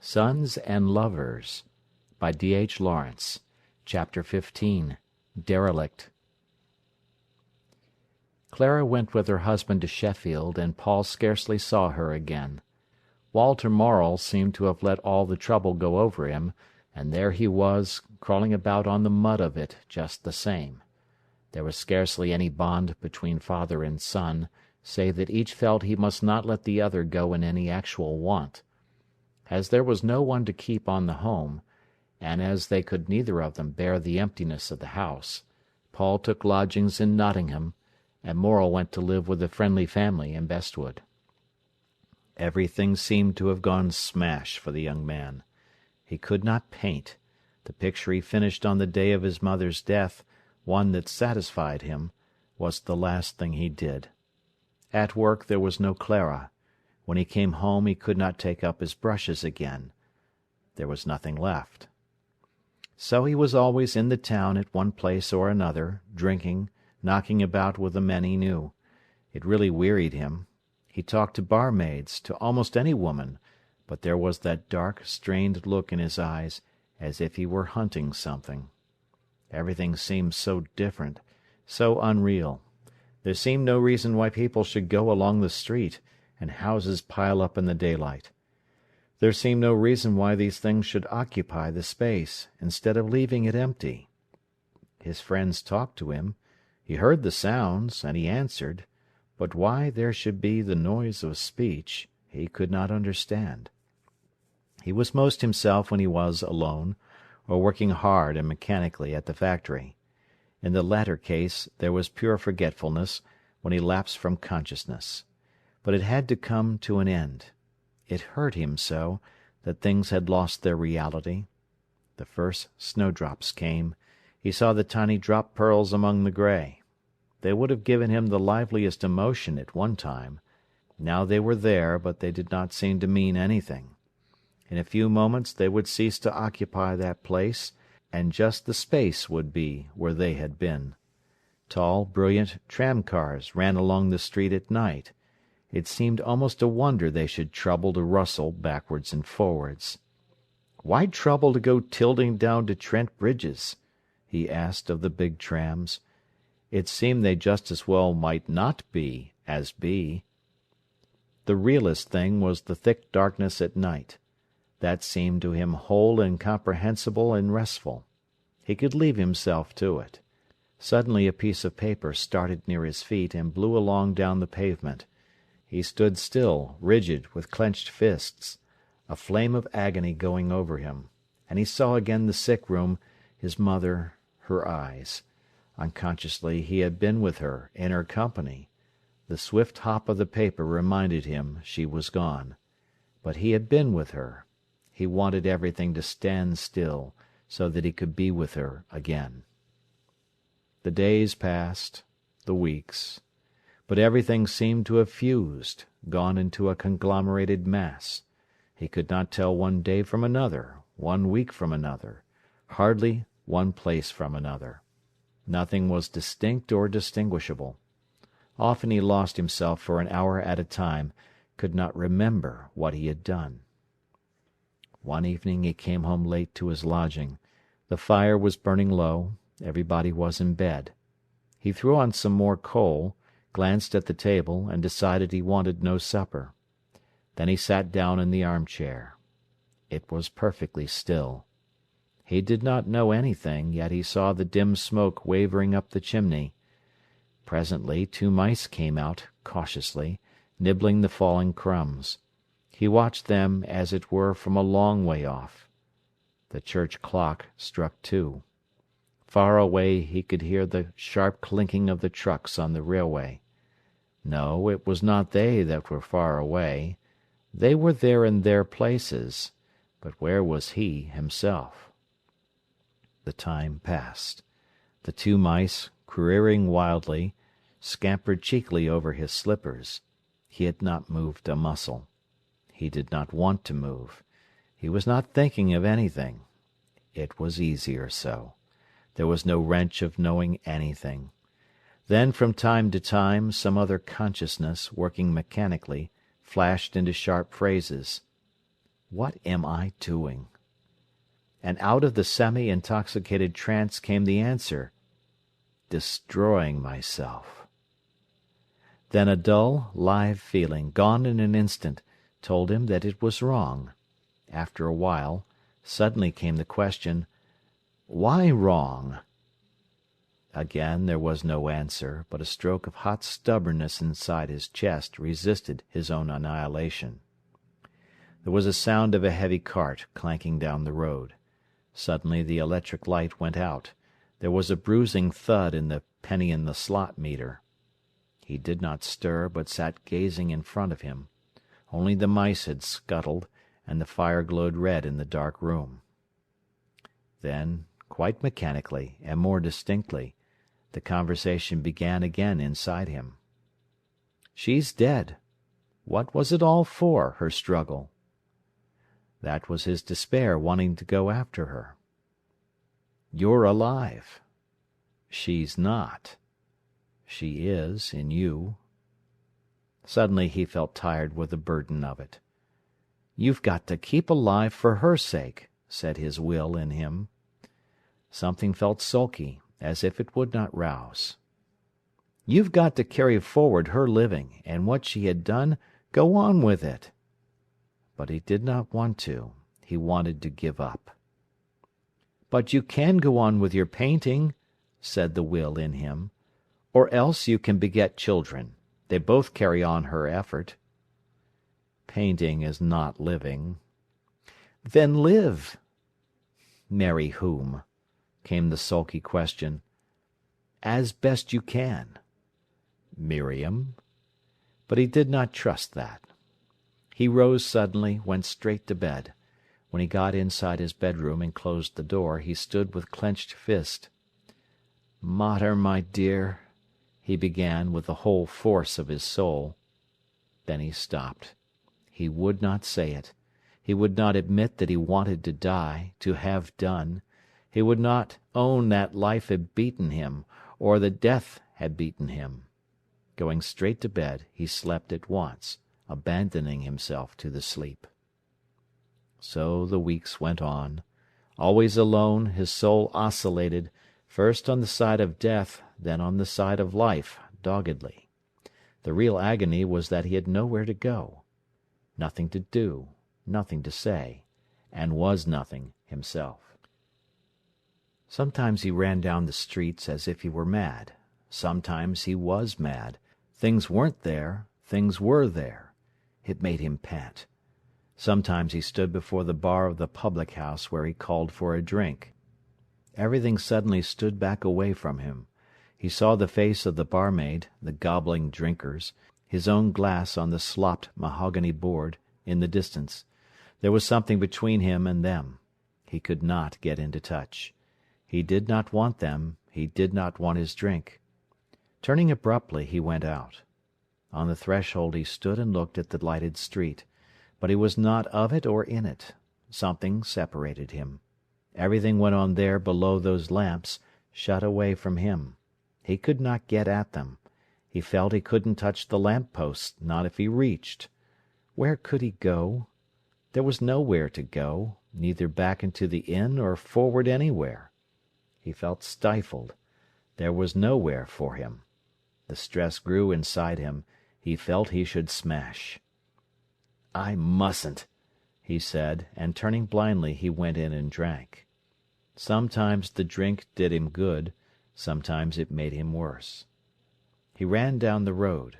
Sons and Lovers by D.H. Lawrence. Chapter 15. Derelict. Clara went with her husband to Sheffield, and Paul scarcely saw her again. Walter Morel seemed to have let all the trouble go over him, and there he was, crawling about on the mud of it just the same. There was scarcely any bond between father and son, save that each felt he must not let the other go in any actual want. As there was no one to keep on the home, and as they could neither of them bear the emptiness of the house, Paul took lodgings in Nottingham, and Morel went to live with a friendly family in Bestwood. Everything seemed to have gone smash for the young man. He could not paint. The picture he finished on the day of his mother's death, one that satisfied him, was the last thing he did. At work there was no Clara. When he came home he could not take up his brushes again. There was nothing left. So he was always in the town at one place or another, drinking, knocking about with the men he knew. It really wearied him. He talked to barmaids, to almost any woman, but there was that dark, strained look in his eyes, as if he were hunting something. Everything seemed so different, so unreal. There seemed no reason why people should go along the street, and houses pile up in the daylight. There seemed no reason why these things should occupy the space, instead of leaving it empty. His friends talked to him. He heard the sounds, and he answered, but why there should be the noise of speech he could not understand. He was most himself when he was alone, or working hard and mechanically at the factory. In the latter case there was pure forgetfulness, when he lapsed from consciousness. But it had to come to an end. It hurt him so, that things had lost their reality. The first snowdrops came. He saw the tiny drop-pearls among the grey. They would have given him the liveliest emotion at one time. Now they were there, but they did not seem to mean anything. In a few moments they would cease to occupy that place, and just the space would be where they had been. Tall, brilliant tram-cars ran along the street at night. It seemed almost a wonder they should trouble to rustle backwards and forwards. "Why trouble to go tilting down to Trent Bridges?" he asked of the big trams. It seemed they just as well might not be as be. The realest thing was the thick darkness at night. That seemed to him whole and comprehensible and restful. He could leave himself to it. Suddenly a piece of paper started near his feet and blew along down the pavement. He stood still, rigid, with clenched fists, a flame of agony going over him, and he saw again the sick-room, his mother, her eyes. Unconsciously he had been with her, in her company. The swift hop of the paper reminded him she was gone. But he had been with her. He wanted everything to stand still, so that he could be with her again. The days passed, the weeks. But everything seemed to have fused, gone into a conglomerated mass. He could not tell one day from another, one week from another, hardly one place from another. Nothing was distinct or distinguishable. Often he lost himself for an hour at a time, could not remember what he had done. One evening he came home late to his lodging. The fire was burning low, everybody was in bed. He threw on some more coal, glanced at the table, and decided he wanted no supper. Then he sat down in the armchair. It was perfectly still. He did not know anything, yet he saw the dim smoke wavering up the chimney. Presently 2 mice came out, cautiously, nibbling the falling crumbs. He watched them, as it were, from a long way off. The church clock struck 2. Far away he could hear the sharp clinking of the trucks on the railway. No, it was not they that were far away. They were there in their places, but where was he himself? The time passed. The 2 mice, careering wildly, scampered cheekily over his slippers. He had not moved a muscle. He did not want to move. He was not thinking of anything. It was easier so. There was no wrench of knowing anything. Then from time to time some other consciousness, working mechanically, flashed into sharp phrases. What am I doing? And out of the semi-intoxicated trance came the answer: destroying myself. Then a dull, live feeling, gone in an instant, told him that it was wrong. After a while, suddenly came the question, why wrong? Again there was no answer, but a stroke of hot stubbornness inside his chest resisted his own annihilation. There was a sound of a heavy cart clanking down the road. Suddenly the electric light went out. There was a bruising thud in the penny-in-the-slot meter. He did not stir, but sat gazing in front of him. Only the mice had scuttled, and the fire glowed red in the dark room. Then, quite mechanically, and more distinctly, the conversation began again inside him. She's dead. What was it all for, her struggle? That was his despair wanting to go after her. You're alive. She's not. She is, in you. Suddenly he felt tired with the burden of it. You've got to keep alive for her sake, said his will in him. Something felt sulky, as if it would not rouse. You've got to carry forward her living, and what she had done, go on with it. But he did not want to. He wanted to give up. But you can go on with your painting, said the will in him, or else you can beget children. They both carry on her effort. Painting is not living. Then live. Marry whom? Came the sulky question. As best you can. Miriam? But he did not trust that. He rose suddenly, went straight to bed. When he got inside his bedroom and closed the door, he stood with clenched fist. Mater, my dear, he began with the whole force of his soul. Then he stopped. He would not say it. He would not admit that he wanted to die, to have done. He would not own that life had beaten him, or that death had beaten him. Going straight to bed, he slept at once, abandoning himself to the sleep. So the weeks went on. Always alone, his soul oscillated, first on the side of death, then on the side of life, doggedly. The real agony was that he had nowhere to go, nothing to do, nothing to say, and was nothing himself. Sometimes he ran down the streets as if he were mad. Sometimes he was mad. Things weren't there, things were there. It made him pant. Sometimes he stood before the bar of the public house where he called for a drink. Everything suddenly stood back away from him. He saw the face of the barmaid, the gobbling drinkers, his own glass on the slopped mahogany board, in the distance. There was something between him and them. He could not get into touch. He did not want them, he did not want his drink. Turning abruptly, he went out. On the threshold he stood and looked at the lighted street, but he was not of it or in it. Something separated him. Everything went on there below those lamps, shut away from him. He could not get at them. He felt he couldn't touch the lamp-posts, not if he reached. Where could he go? There was nowhere to go, neither back into the inn or forward anywhere. He felt stifled. There was nowhere for him. The stress grew inside him. He felt he should smash. "I mustn't," he said, and turning blindly he went in and drank. Sometimes the drink did him good, sometimes it made him worse. He ran down the road.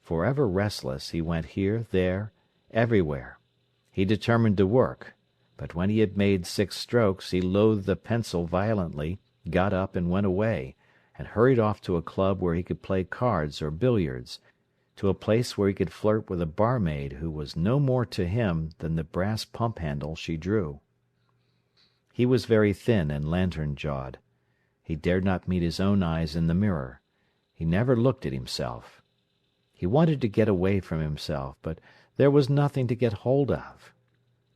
Forever restless, he went here, there, everywhere. He determined to work, but when he had made 6 strokes he loathed the pencil violently, got up and went away, and hurried off to a club where he could play cards or billiards, to a place where he could flirt with a barmaid who was no more to him than the brass pump-handle she drew. He was very thin and lantern-jawed. He dared not meet his own eyes in the mirror. He never looked at himself. He wanted to get away from himself, but there was nothing to get hold of.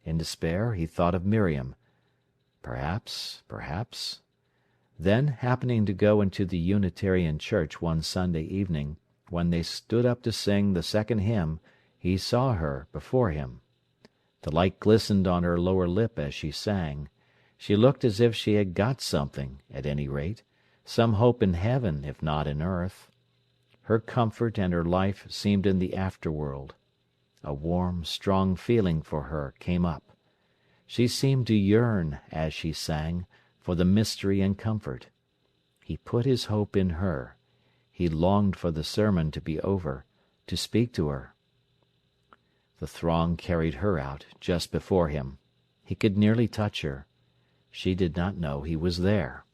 In despair he thought of Miriam. Perhaps. Then, happening to go into the Unitarian church one Sunday evening, when they stood up to sing the second hymn, he saw her before him. The light glistened on her lower lip as she sang. She looked as if she had got something, at any rate, some hope in heaven, if not in earth. Her comfort and her life seemed in the afterworld. A warm, strong feeling for her came up. She seemed to yearn, as she sang, for the mystery and comfort. He put his hope in her. He longed for the sermon to be over, to speak to her. The throng carried her out just before him. He could nearly touch her. She did not know he was there.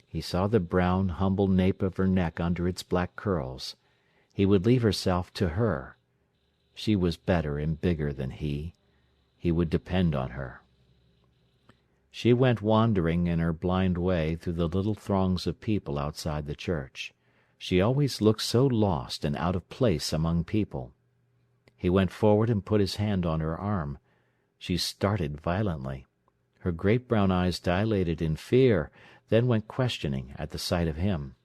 He saw the brown, humble nape of her neck under its black curls. He would leave himself to her. She was better and bigger than he. He would depend on her. She went wandering in her blind way through the little throngs of people outside the church. She always looked so lost and out of place among people. He went forward and put his hand on her arm. She started violently. Her great brown eyes dilated in fear, then went questioning at the sight of him.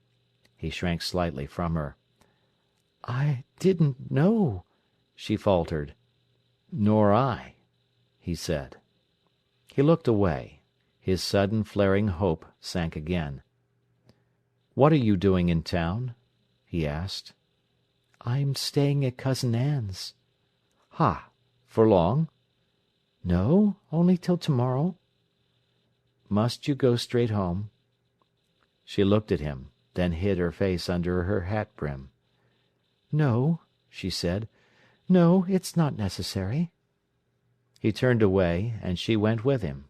He shrank slightly from her. "I didn't know," she faltered. "Nor I," he said. He looked away. His sudden flaring hope sank again. "What are you doing in town?" he asked. "I'm staying at Cousin Anne's." "Ha! For long?" "No, only till tomorrow." "Must you go straight home?" She looked at him, then hid her face under her hat brim. "No," she said. "No, it's not necessary." He turned away, and she went with him.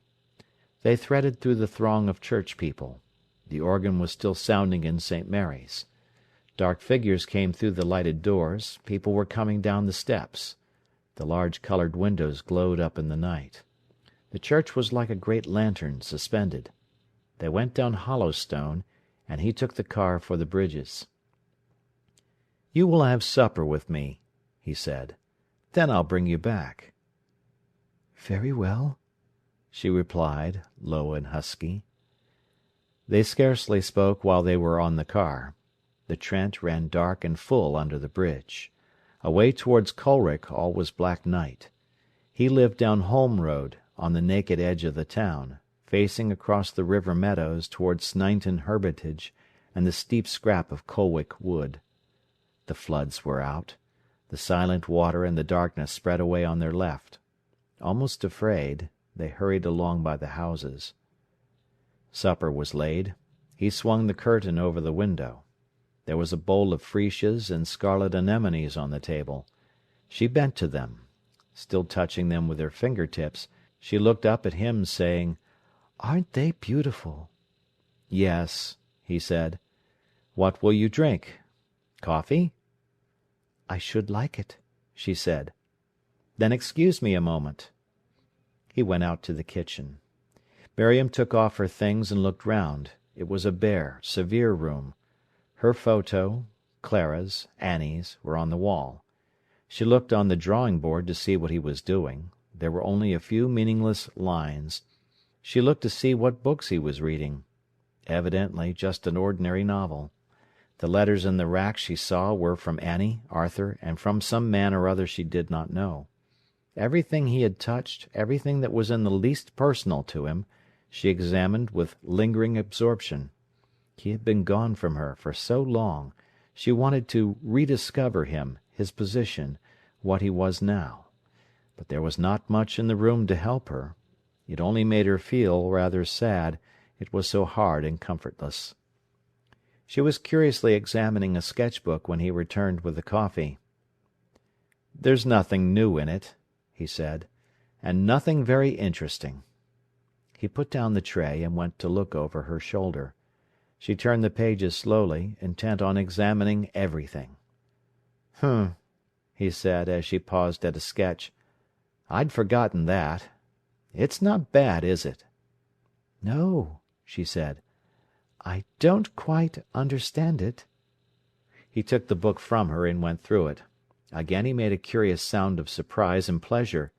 They threaded through the throng of church people. The organ was still sounding in St. Mary's. Dark figures came through the lighted doors. People were coming down the steps. The large coloured windows glowed up in the night. The church was like a great lantern suspended. They went down Hollowstone, and he took the car for the Bridges. "You will have supper with me," he said. "Then I'll bring you back." "Very well," she replied, low and husky. They scarcely spoke while they were on the car. The Trent ran dark and full under the bridge. Away towards Colwick all was black night. He lived down Holme Road, on the naked edge of the town, facing across the river meadows towards Sneinton Hermitage and the steep scrap of Colwick Wood. The floods were out. The silent water and the darkness spread away on their left. Almost afraid, they hurried along by the houses. Supper was laid. He swung the curtain over the window. There was a bowl of freesias and scarlet anemones on the table. She bent to them. Still touching them with her finger-tips, she looked up at him, saying, "Aren't they beautiful?" "Yes," he said. "What will you drink? Coffee?" "I should like it," she said. "Then excuse me a moment." He went out to the kitchen. Miriam took off her things and looked round. It was a bare, severe room. Her photo, Clara's, Annie's, were on the wall. She looked on the drawing-board to see what he was doing. There were only a few meaningless lines. She looked to see what books he was reading. Evidently just an ordinary novel. The letters in the rack she saw were from Annie, Arthur, and from some man or other she did not know. Everything he had touched, everything that was in the least personal to him, she examined with lingering absorption. He had been gone from her for so long. She wanted to rediscover him, his position, what he was now. But there was not much in the room to help her. It only made her feel rather sad, it was so hard and comfortless. She was curiously examining a sketch-book when he returned with the coffee. "There's nothing new in it," he said, "and nothing very interesting." He put down the tray and went to look over her shoulder. She turned the pages slowly, intent on examining everything. He said, as she paused at a sketch. "I'd forgotten that. It's not bad, is it?" "No," she said. "I don't quite understand it." He took the book from her and went through it. Again he made a curious sound of surprise and pleasure.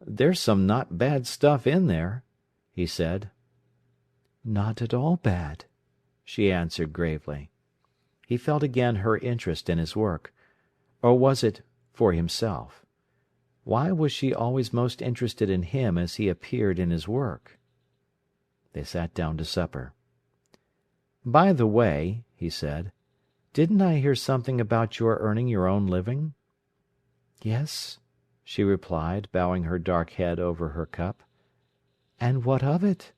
"There's some not bad stuff in there," he said. "Not at all bad," she answered gravely. He felt again her interest in his work. Or was it for himself? Why was she always most interested in him as he appeared in his work? They sat down to supper. "By the way," he said, "didn't I hear something about your earning your own living?" "Yes," she replied, bowing her dark head over her cup. "And what of it?"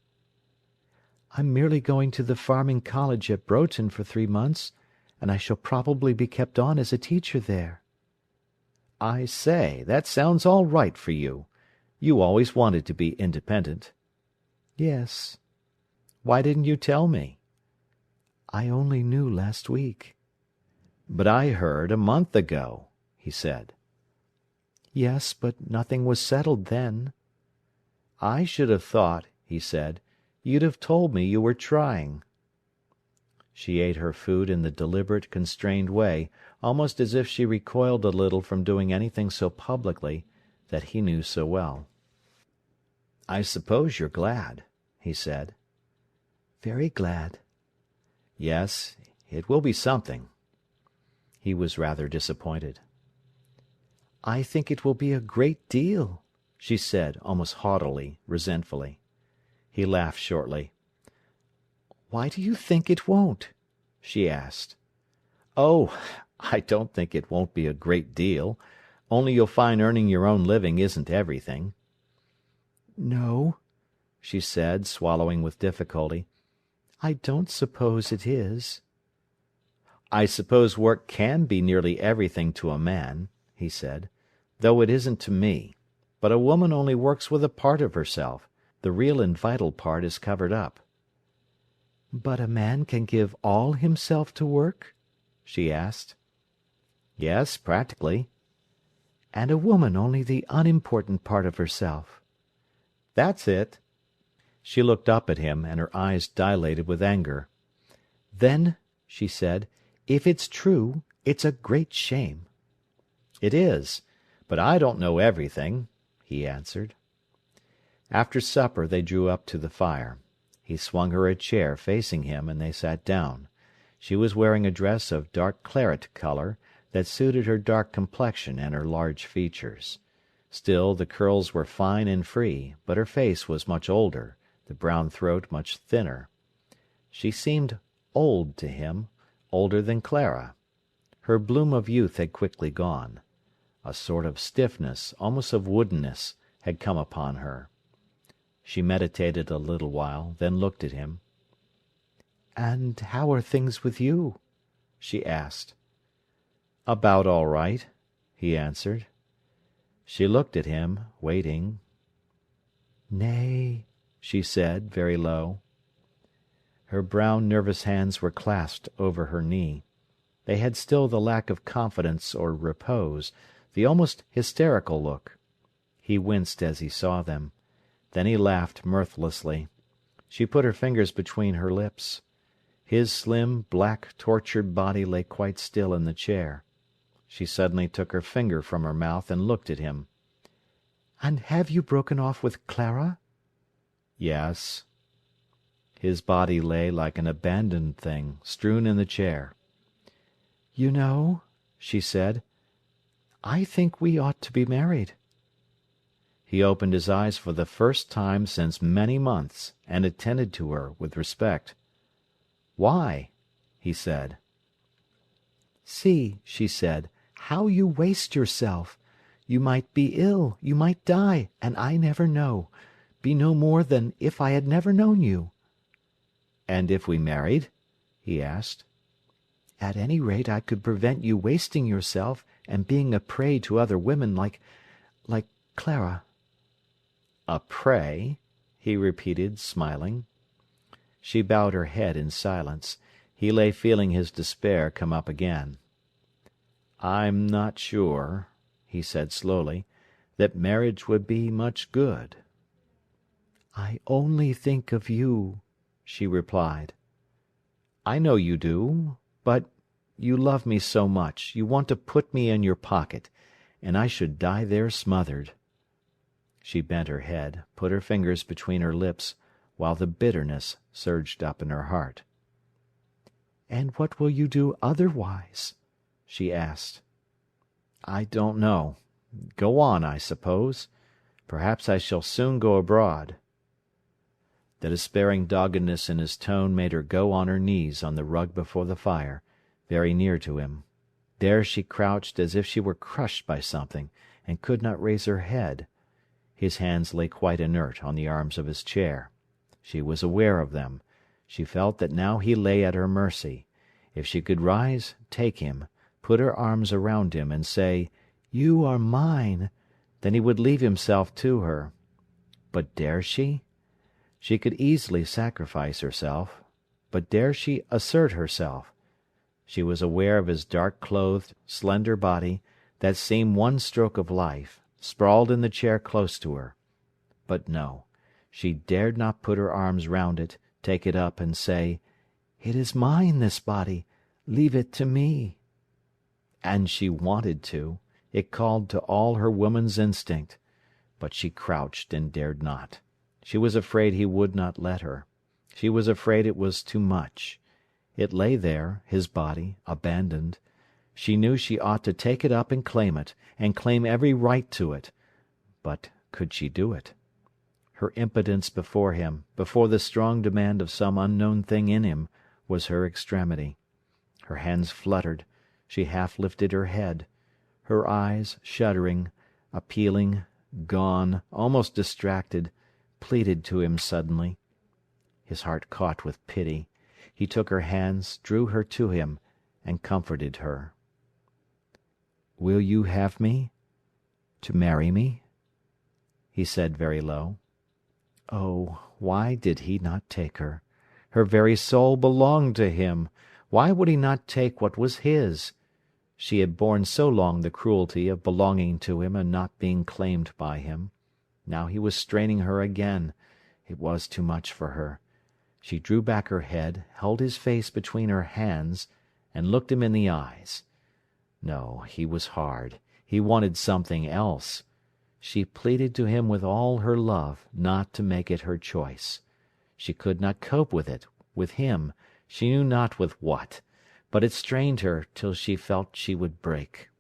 "I'm merely going to the farming college at Broughton for 3 months, and I shall probably be kept on as a teacher there." "I say, that sounds all right for you. You always wanted to be independent." "Yes." "Why didn't you tell me?" "I only knew last week." "But I heard a month ago," he said. "Yes, but nothing was settled then." "I should have thought," he said, "you'd have told me you were trying." She ate her food in the deliberate, constrained way, almost as if she recoiled a little from doing anything so publicly, that he knew so well. "I suppose you're glad," he said. "Very glad." "Yes, it will be something." He was rather disappointed. "I think it will be a great deal," she said, almost haughtily, resentfully. He laughed shortly. "Why do you think it won't?" she asked. "Oh, I don't think it won't be a great deal, only you'll find earning your own living isn't everything." "No," she said, swallowing with difficulty. "I don't suppose it is." "I suppose work can be nearly everything to a man," he said, "though it isn't to me. But a woman only works with a part of herself. The real and vital part is covered up." "But a man can give all himself to work?" she asked. "Yes, practically." "And a woman only the unimportant part of herself?" "That's it." She looked up at him, and her eyes dilated with anger. "Then," she said, "if it's true, it's a great shame." "It is, but I don't know everything," he answered. After supper they drew up to the fire. He swung her a chair facing him, and they sat down. She was wearing a dress of dark claret colour that suited her dark complexion and her large features. Still, the curls were fine and free, but her face was much older, the brown throat much thinner. She seemed old to him, older than Clara. Her bloom of youth had quickly gone. A sort of stiffness, almost of woodenness, had come upon her. She meditated a little while, then looked at him. "And how are things with you?" she asked. "About all right," he answered. She looked at him, waiting. "Nay," she said, very low. Her brown, nervous hands were clasped over her knee. They had still the lack of confidence or repose, the almost hysterical look. He winced as he saw them. Then he laughed mirthlessly. She put her fingers between her lips. His slim, black, tortured body lay quite still in the chair. She suddenly took her finger from her mouth and looked at him. "And have you broken off with Clara?" "Yes." His body lay like an abandoned thing, strewn in the chair. "You know," she said, "I think we ought to be married." He opened his eyes for the first time since many months, and attended to her with respect. "Why?" he said. "See," she said, "how you waste yourself. You might be ill, you might die, and I never know. Be no more than if I had never known you." "And if we married?" he asked. "At any rate I could prevent you wasting yourself and being a prey to other women like Clara." "A prey?" he repeated, smiling. She bowed her head in silence. He lay feeling his despair come up again. "I'm not sure," he said slowly, "that marriage would be much good." "I only think of you," she replied. "I know you do, but you love me so much, you want to put me in your pocket, and I should die there smothered." She bent her head, put her fingers between her lips, while the bitterness surged up in her heart. "And what will you do otherwise?" she asked. "I don't know. Go on, I suppose. Perhaps I shall soon go abroad." The despairing doggedness in his tone made her go on her knees on the rug before the fire, very near to him. There she crouched as if she were crushed by something, and could not raise her head. His hands lay quite inert on the arms of his chair. She was aware of them. She felt that now he lay at her mercy. If she could rise, take him, put her arms around him, and say, "You are mine," then he would leave himself to her. But dare she? She could easily sacrifice herself. But dare she assert herself? She was aware of his dark-clothed, slender body, that seemed one stroke of life, sprawled in the chair close to her. But no, she dared not put her arms round it, take it up, and say, "It is mine, this body. Leave it to me." And she wanted to. It called to all her woman's instinct. But she crouched and dared not. She was afraid he would not let her. She was afraid it was too much. It lay there, his body, abandoned. She knew she ought to take it up and claim every right to it. But could she do it? Her impotence before him, before the strong demand of some unknown thing in him, was her extremity. Her hands fluttered. She half lifted her head. Her eyes, shuddering, appealing, gone, almost distracted, pleaded to him suddenly. His heart caught with pity. He took her hands, drew her to him, and comforted her. "Will you have me? To marry me?" he said very low. Oh, why did he not take her? Her very soul belonged to him. Why would he not take what was his? She had borne so long the cruelty of belonging to him and not being claimed by him. Now he was straining her again. It was too much for her. She drew back her head, held his face between her hands, and looked him in the eyes. No, he was hard. He wanted something else. She pleaded to him with all her love not to make it her choice. She could not cope with it, with him, she knew not with what, but it strained her till she felt she would break.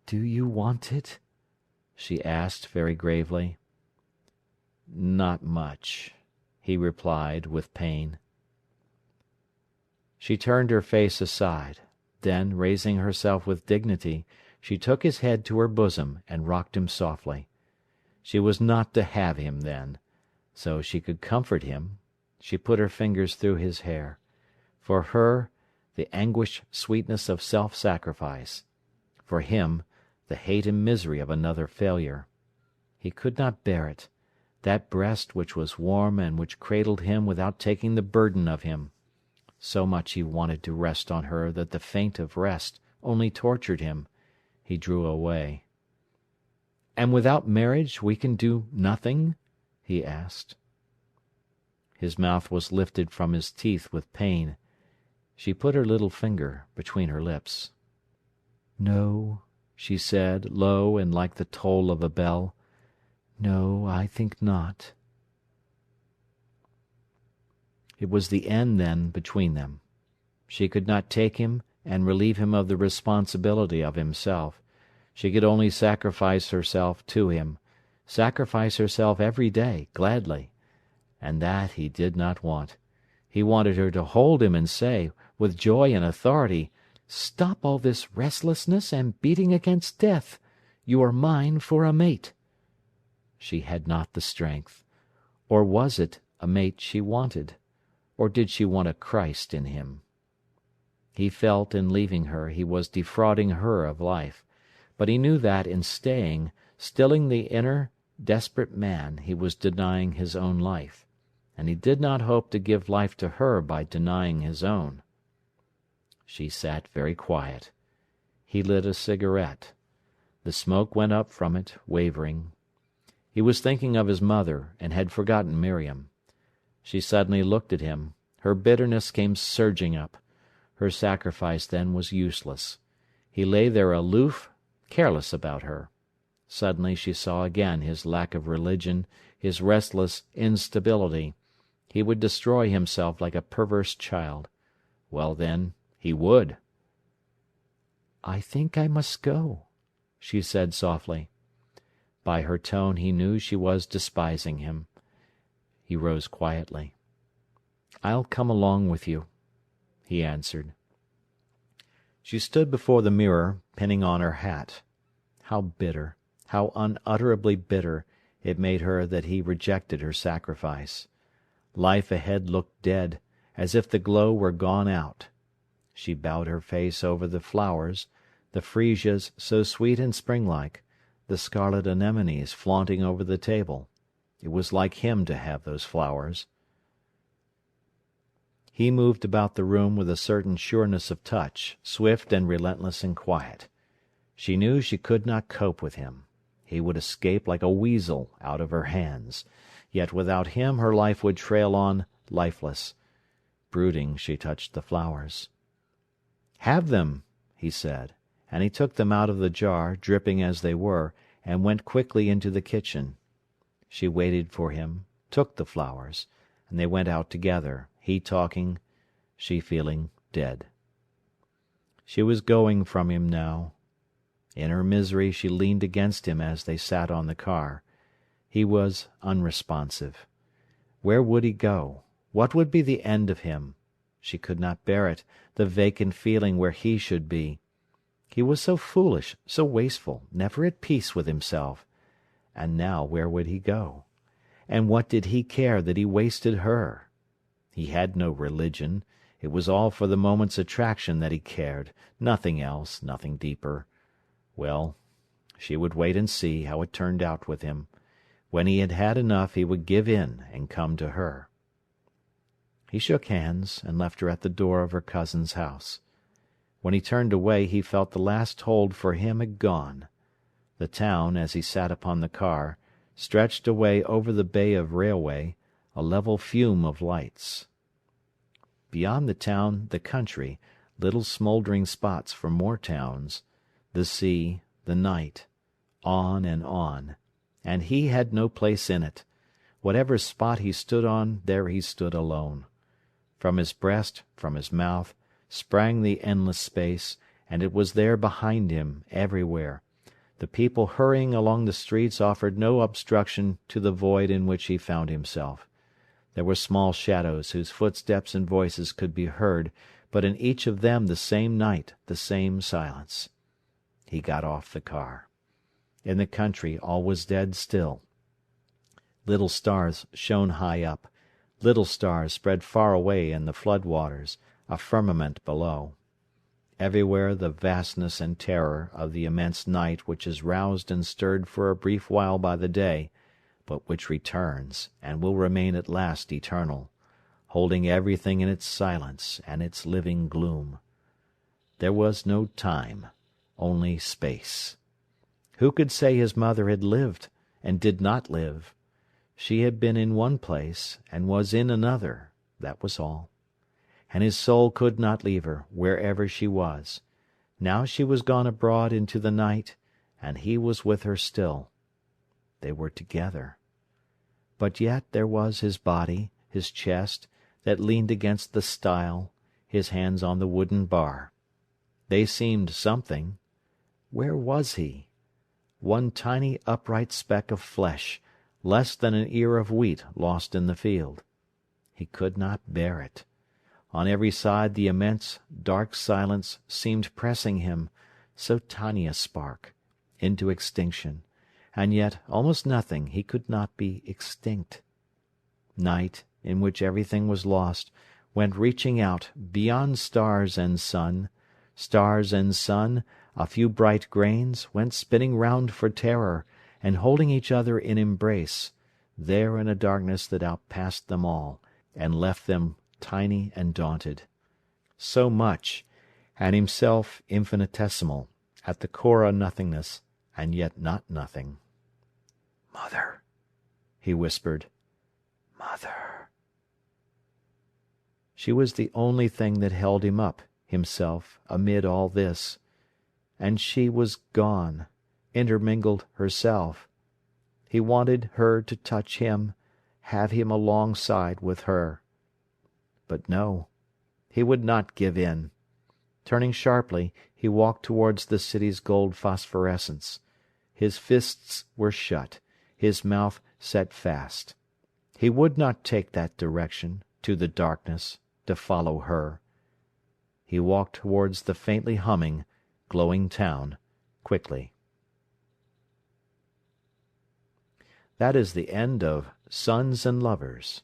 "Do you want it?" she asked very gravely. "Not much," he replied, with pain. She turned her face aside. Then, raising herself with dignity, she took his head to her bosom and rocked him softly. She was not to have him then. So she could comfort him. She put her fingers through his hair. For her, the anguished sweetness of self-sacrifice. For him, the hate and misery of another failure. He could not bear it. That breast which was warm and which cradled him without taking the burden of him. So much he wanted to rest on her that the feint of rest only tortured him. He drew away. "And without marriage we can do nothing?" he asked. His mouth was lifted from his teeth with pain. She put her little finger between her lips. "No," she said, low and like the toll of a bell. "No, I think not." It was the end, then, between them. She could not take him and relieve him of the responsibility of himself. She could only sacrifice herself to him, sacrifice herself every day, gladly. And that he did not want. He wanted her to hold him and say, with joy and authority, "Stop all this restlessness and beating against death. You are mine for a mate." She had not the strength. Or was it a mate she wanted? Or did she want a Christ in him? He felt in leaving her he was defrauding her of life, but he knew that in staying, stilling the inner, desperate man, he was denying his own life, and he did not hope to give life to her by denying his own. She sat very quiet. He lit a cigarette. The smoke went up from it, wavering. He was thinking of his mother, and had forgotten Miriam. She suddenly looked at him. Her bitterness came surging up. Her sacrifice then was useless. He lay there aloof, careless about her. Suddenly she saw again his lack of religion, his restless instability. He would destroy himself like a perverse child. Well then, he would. "I think I must go," she said softly. By her tone he knew she was despising him. He rose quietly. "I'll come along with you," he answered. She stood before the mirror, pinning on her hat. How bitter, how unutterably bitter, it made her that he rejected her sacrifice. Life ahead looked dead, as if the glow were gone out. She bowed her face over the flowers, the freesias so sweet and springlike, the scarlet anemones flaunting over the table. It was like him to have those flowers. He moved about the room with a certain sureness of touch, swift and relentless and quiet. She knew she could not cope with him. He would escape like a weasel out of her hands. Yet without him her life would trail on lifeless. Brooding, she touched the flowers. "Have them," he said, and he took them out of the jar, dripping as they were, and went quickly into the kitchen. She waited for him, took the flowers, and they went out together, he talking, she feeling dead. She was going from him now. In her misery she leaned against him as they sat on the car. He was unresponsive. Where would he go? What would be the end of him? She could not bear it, the vacant feeling where he should be. He was so foolish, so wasteful, never at peace with himself. And now where would he go? And what did he care that he wasted her? He had no religion. It was all for the moment's attraction that he cared, nothing else, nothing deeper. Well, she would wait and see how it turned out with him. When he had had enough he would give in and come to her. He shook hands and left her at the door of her cousin's house. When he turned away he felt the last hold for him had gone. The town, as he sat upon the car, stretched away over the bay of railway, a level fume of lights. Beyond the town, the country, little smouldering spots for more towns, the sea, the night, on, and he had no place in it. Whatever spot he stood on, there he stood alone. From his breast, from his mouth, sprang the endless space, and it was there behind him, everywhere. The people hurrying along the streets offered no obstruction to the void in which he found himself. There were small shadows whose footsteps and voices could be heard, but in each of them the same night, the same silence. He got off the car. In the country all was dead still. Little stars shone high up. Little stars spread far away in the flood waters, a firmament below. Everywhere the vastness and terror of the immense night which is roused and stirred for a brief while by the day, but which returns, and will remain at last eternal, holding everything in its silence and its living gloom. There was no time, only space. Who could say his mother had lived, and did not live? She had been in one place, and was in another, that was all. And his soul could not leave her, wherever she was. Now she was gone abroad into the night, and he was with her still. They were together. But yet there was his body, his chest, that leaned against the stile, his hands on the wooden bar. They seemed something. Where was he? One tiny upright speck of flesh, less than an ear of wheat lost in the field. He could not bear it. On every side the immense, dark silence seemed pressing him, so tiny a spark, into extinction, and yet almost nothing, he could not be extinct. Night, in which everything was lost, went reaching out, beyond stars and sun, a few bright grains, went spinning round for terror, and holding each other in embrace, there in a darkness that outpassed them all, and left them tiny and daunted. So much, and himself infinitesimal, at the core a nothingness, and yet not nothing. "Mother," he whispered. "Mother." She was the only thing that held him up, himself, amid all this. And she was gone, intermingled herself. He wanted her to touch him, have him alongside with her. But no, he would not give in. Turning sharply, he He walked towards the city's gold phosphorescence. His fists were shut, his mouth set fast. He would not take that direction, to the darkness, to follow her. He walked towards the faintly humming, glowing town, quickly. That is the end of Sons and Lovers.